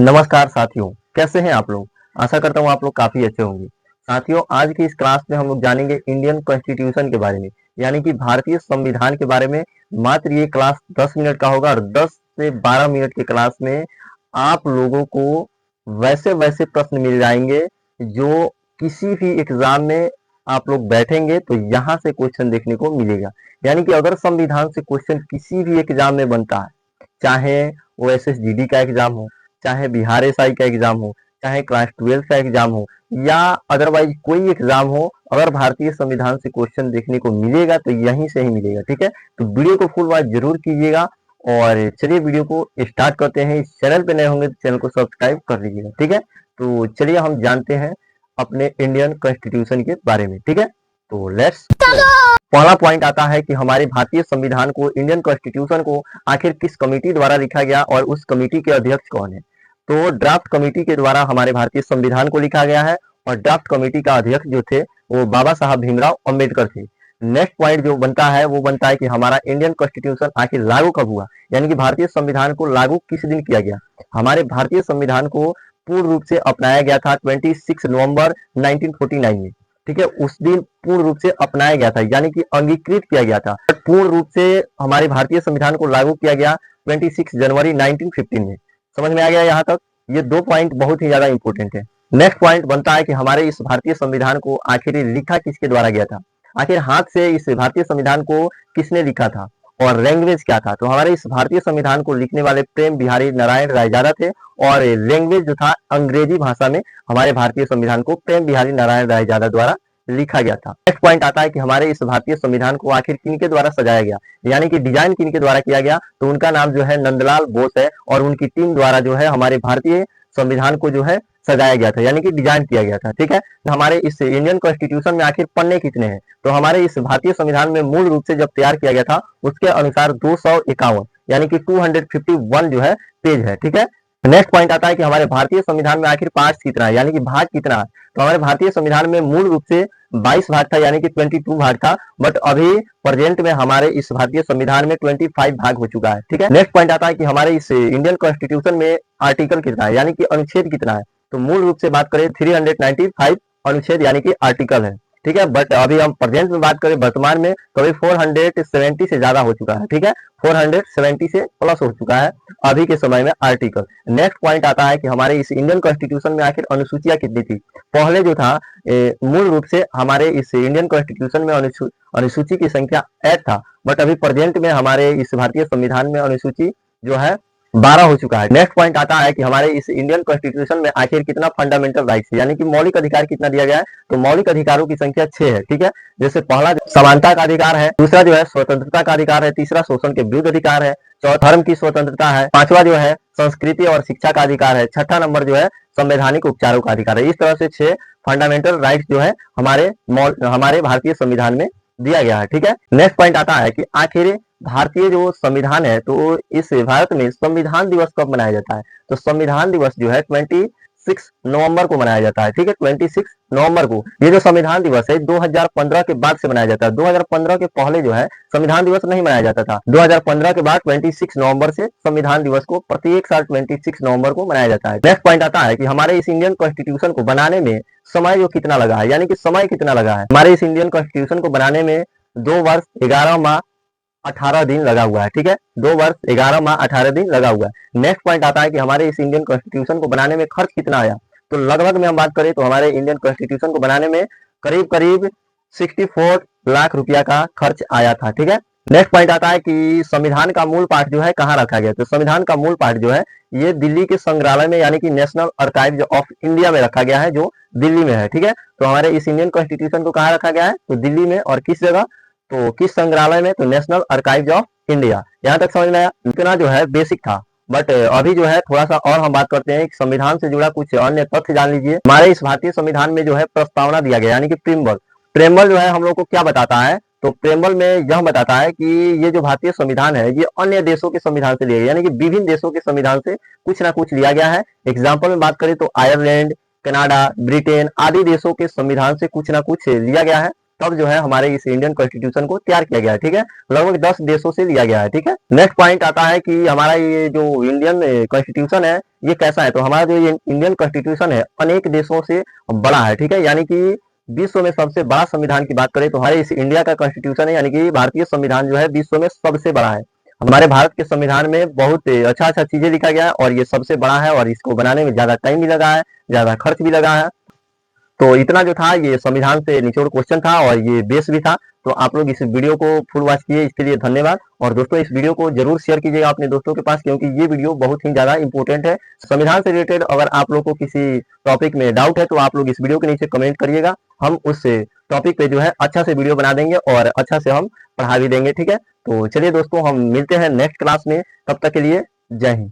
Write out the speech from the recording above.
नमस्कार साथियों, कैसे हैं आप लोग। आशा करता हूँ आप लोग काफी अच्छे होंगे। साथियों, आज की इस क्लास में हम लोग जानेंगे इंडियन कॉन्स्टिट्यूशन के बारे में, यानी कि भारतीय संविधान के बारे में। मात्र ये क्लास 10 मिनट का होगा और 10 से 12 मिनट की क्लास में आप लोगों को वैसे वैसे प्रश्न मिल जाएंगे जो किसी भी एग्जाम में आप लोग बैठेंगे तो यहाँ से क्वेश्चन देखने को मिलेगा। यानी कि अगर संविधान से क्वेश्चन किसी भी एग्जाम में बनता है, चाहे वो एसएसजीडी का एग्जाम हो, चाहे बिहार एसआई का एग्जाम हो, चाहे क्लास 12 का एग्जाम हो, या अदरवाइज कोई एग्जाम हो, अगर भारतीय संविधान से क्वेश्चन देखने को मिलेगा तो यहीं से ही मिलेगा। ठीक है, तो वीडियो को फुल वॉच जरूर कीजिएगा। और चलिए वीडियो को स्टार्ट करते हैं। इस चैनल पे नए होंगे तो चैनल को सब्सक्राइब कर लीजिएगा। ठीक है, तो चलिए हम जानते हैं अपने इंडियन कॉन्स्टिट्यूशन के बारे में। ठीक है, तो लेट्स पहला पॉइंट आता है कि हमारे भारतीय संविधान को, इंडियन कॉन्स्टिट्यूशन को आखिर किस कमेटी द्वारा लिखा गया और उस कमेटी के अध्यक्ष कौन है। तो ड्राफ्ट कमेटी के द्वारा हमारे भारतीय संविधान को लिखा गया है और ड्राफ्ट कमेटी का अध्यक्ष जो थे वो बाबा साहब भीमराव अंबेडकर थे। नेक्स्ट पॉइंट जो बनता है वो बनता है कि हमारा इंडियन कॉन्स्टिट्यूशन आखिर लागू कब हुआ, यानी कि भारतीय संविधान को लागू किस दिन किया गया। हमारे भारतीय संविधान को पूर्ण रूप से अपनाया गया था 26 नवंबर 1949 में। ठीक है, उस दिन पूर्ण रूप से अपनाया गया था, यानी कि अंगीकृत किया गया था। पूर्ण रूप से हमारे भारतीय संविधान को लागू किया गया 26 जनवरी 1915 में। समझ में आ गया यहाँ तक। ये दो पॉइंट बहुत ही ज्यादा इंपॉर्टेंट है। नेक्स्ट पॉइंट बनता है कि हमारे इस भारतीय संविधान को आखिर लिखा किसके द्वारा गया था, आखिर हाथ से इस भारतीय संविधान को किसने लिखा था और लैंग्वेज क्या था। तो हमारे इस भारतीय संविधान को लिखने वाले प्रेम बिहारी नारायण रायजादा थे और लैंग्वेज जो था अंग्रेजी भाषा में हमारे भारतीय संविधान को प्रेम बिहारी नारायण रायजादा द्वारा लिखा गया था। नेक्स्ट पॉइंट आता है कि हमारे इस भारतीय संविधान को आखिर किनके द्वारा सजाया गया, यानी कि डिजाइन किनके द्वारा किया गया। तो उनका नाम जो है नंदलाल बोस है और उनकी टीम द्वारा जो है हमारे भारतीय संविधान को जो है सजाया गया था, यानी कि डिजाइन किया गया था। ठीक है, हमारे इस इंडियन कॉन्स्टिट्यूशन में आखिर पन्ने कितने हैं। तो हमारे इस भारतीय संविधान में मूल रूप से जब तैयार किया गया था उसके अनुसार 251 यानी कि 251 जो है पेज है। ठीक है, नेक्स्ट पॉइंट आता है कि हमारे भारतीय संविधान में आखिर पार्ट कितना है, यानी कि भाग कितना है। तो हमारे भारतीय संविधान में मूल रूप से 22 भाग था, यानी कि 22 भाग था, बट अभी प्रेजेंट में हमारे इस भारतीय संविधान में 25 भाग हो चुका है। ठीक है, नेक्स्ट पॉइंट आता है कि हमारे इस इंडियन कॉन्स्टिट्यूशन में आर्टिकल कितना है, यानी कि अनुच्छेद कितना है। तो मूल रूप से बात करें 395 अनुच्छेद यानी कि आर्टिकल है। ठीक है, बट अभी हम प्रेजेंट में बात करें वर्तमान में तो अभी 470 से ज्यादा हो चुका है। ठीक है, 470 से प्लस हो चुका है अभी के समय में आर्टिकल। नेक्स्ट पॉइंट आता है कि हमारे इस इंडियन कॉन्स्टिट्यूशन में आखिर अनुसूचियां कितनी थी। पहले जो था मूल रूप से हमारे इस इंडियन कॉन्स्टिट्यूशन में अनुसूची की संख्या 8 था, बट अभी प्रेजेंट में हमारे इस भारतीय संविधान में अनुसूची जो है 12 हो चुका है। नेक्स्ट पॉइंट आता है कि हमारे इस इंडियन कॉन्स्टिट्यूशन में आखिर कितना फंडामेंटल राइट्स है, यानी कि मौलिक अधिकार कितना दिया गया है। तो मौलिक अधिकारों की संख्या 6 है। ठीक है, जैसे पहला समानता का अधिकार है, दूसरा जो है स्वतंत्रता का अधिकार है, तीसरा शोषण के विरुद्ध अधिकार है, चौथा धर्म की स्वतंत्रता है, पांचवा जो है संस्कृति और शिक्षा का अधिकार है, छठा नंबर जो है संवैधानिक उपचारों का अधिकार है। इस तरह से 6 फंडामेंटल राइट्स जो है हमारे भारतीय संविधान में दिया गया है। ठीक है, नेक्स्ट पॉइंट आता है कि आखिर भारतीय जो संविधान है तो इस भारत में संविधान दिवस कब मनाया जाता है। तो संविधान दिवस जो है 26 नवंबर को मनाया जाता है। ठीक है, 26 नवंबर को। ये जो संविधान दिवस है 2015 के बाद से मनाया जाता है। 2015 के पहले जो है संविधान दिवस नहीं मनाया जाता था। 2015 के बाद 26 नवंबर से संविधान दिवस को प्रत्येक साल 26 नवंबर को मनाया जाता है। नेक्स्ट पॉइंट आता है कि हमारे इस इंडियन कॉन्स्टिट्यूशन को बनाने में समय जो कितना लगा है, यानी कि समय कितना लगा है। हमारे इस इंडियन कॉन्स्टिट्यूशन को बनाने में 2 वर्ष 11 माह 18 दिन लगा हुआ है। ठीक है, 2 वर्ष 11 माह 18 दिन लगा हुआ है। नेक्स्ट पॉइंट आता है कि हमारे इस इंडियन कॉन्स्टिट्यूशन को बनाने में खर्च कितना आया। तो लगभग में हम बात करें तो हमारे इंडियन कॉन्स्टिट्यूशन को बनाने में करीब करीब 64 लाख रुपया का खर्च आया था। ठीक है, नेक्स्ट पॉइंट आता है कि संविधान का मूल पाठ जो है कहाँ रखा गया। तो संविधान का मूल पाठ जो है ये दिल्ली के संग्रहालय में, यानी कि नेशनल आर्काइव ऑफ इंडिया में रखा गया है, जो दिल्ली में है। ठीक है, तो हमारे इस इंडियन कॉन्स्टिट्यूशन को कहाँ रखा गया है, तो दिल्ली में। और किस जगह, तो किस संग्रहालय में, तो नेशनल आर्काइव ऑफ इंडिया। यहाँ तक समझ में आया। इतना जो है बेसिक था, बट अभी जो है थोड़ा सा और हम बात करते हैं संविधान से जुड़ा कुछ अन्य तथ्य जान लीजिए। हमारे इस भारतीय संविधान में जो है प्रस्तावना दिया गया, यानी कि प्रीम्बल। प्रेम्बल जो है हम लोग को क्या बताता है, तो प्रेम्बल में यह बताता है कि ये जो भारतीय संविधान है ये अन्य देशों के संविधान से लिया गया, यानी कि विभिन्न देशों के संविधान से कुछ ना कुछ लिया गया है। एग्जाम्पल में बात करें तो आयरलैंड, कनाडा, ब्रिटेन आदि देशों के संविधान से कुछ ना कुछ लिया गया है। तब जो है हमारे इस इंडियन कॉन्स्टिट्यूशन को तैयार किया गया है। ठीक है, लगभग 10 देशों से लिया गया है। ठीक है, नेक्स्ट पॉइंट आता है कि हमारा ये जो इंडियन कॉन्स्टिट्यूशन है ये कैसा है। तो हमारा जो ये इंडियन कॉन्स्टिट्यूशन है अनेक देशों से बड़ा है। ठीक है, यानी कि विश्व में सबसे बड़ा संविधान की बात करें तो हमारे इस इंडिया का कॉन्स्टिट्यूशन है, यानी कि भारतीय संविधान जो है विश्व में सबसे बड़ा है। हमारे भारत के संविधान में बहुत अच्छा अच्छा चीजें लिखा गया है और ये सबसे बड़ा है और इसको बनाने में ज्यादा टाइम भी लगा है, ज्यादा खर्च भी लगा है। तो इतना जो था ये संविधान से निचोड़ क्वेश्चन था और ये बेस भी था। तो आप लोग इस वीडियो को फुल वॉच किए इसके लिए धन्यवाद। और दोस्तों इस वीडियो को जरूर शेयर कीजिएगा अपने दोस्तों के पास, क्योंकि ये वीडियो बहुत ही ज्यादा इंपॉर्टेंट है। संविधान से रिलेटेड अगर आप लोग को किसी टॉपिक में डाउट है तो आप लोग इस वीडियो के नीचे कमेंट करिएगा, हम उस टॉपिक पे जो है अच्छा से वीडियो बना देंगे और अच्छा से हम पढ़ा भी देंगे। ठीक है, तो चलिए दोस्तों हम मिलते हैं नेक्स्ट क्लास में, तब तक के लिए जय हिंद।